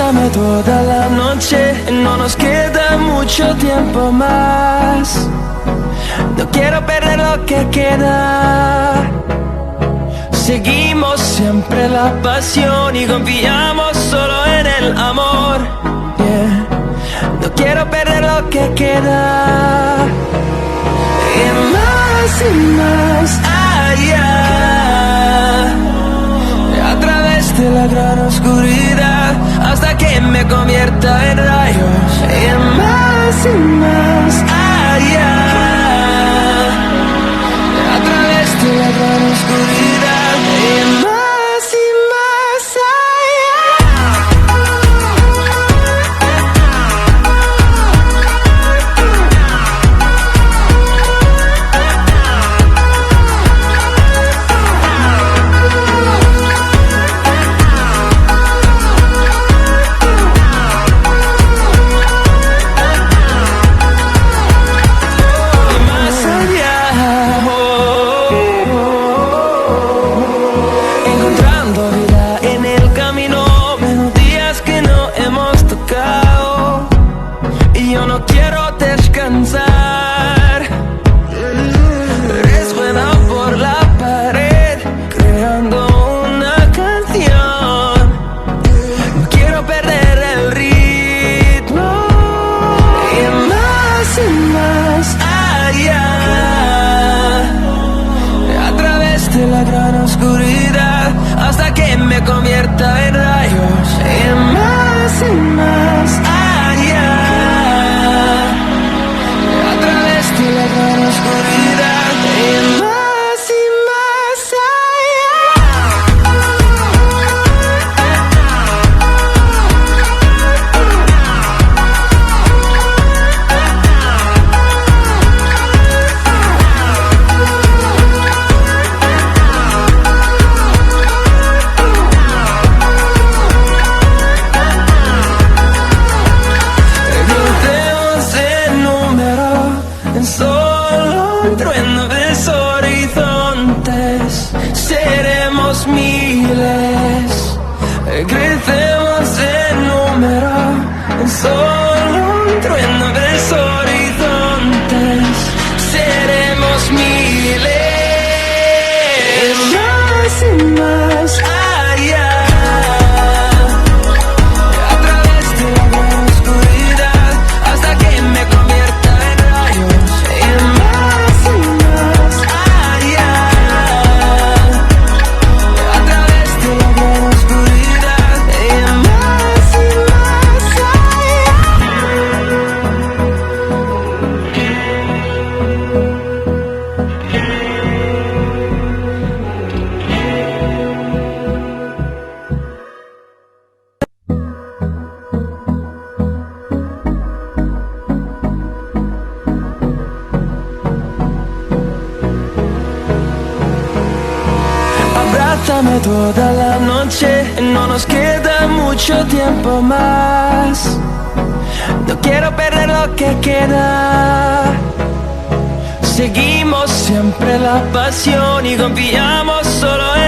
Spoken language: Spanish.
Abrázame toda la noche, no nos queda mucho tiempo más. No quiero perder lo que queda. Seguimos siempre la pasión y confiamos solo en el amor. Yeah. No quiero perder lo que queda. Y más allá, a través de la gran oscuridad, hasta que me convierta en rayos. Y más allá, a través de la gran oscuridad. Y más convierta en rayos. Y más allá, a través de la gran oscuridad. Y más crecemos en número, en solo un trueno de horizontes. Seremos miles, más allá, a través de la gran oscuridad, hasta que me convierta en rayos. Y más allá, a través de la gran oscuridad. Abrázame toda la noche, no nos queda mucho tiempo más. No quiero perder lo que queda. Seguimos siempre la pasión y confiamos solo en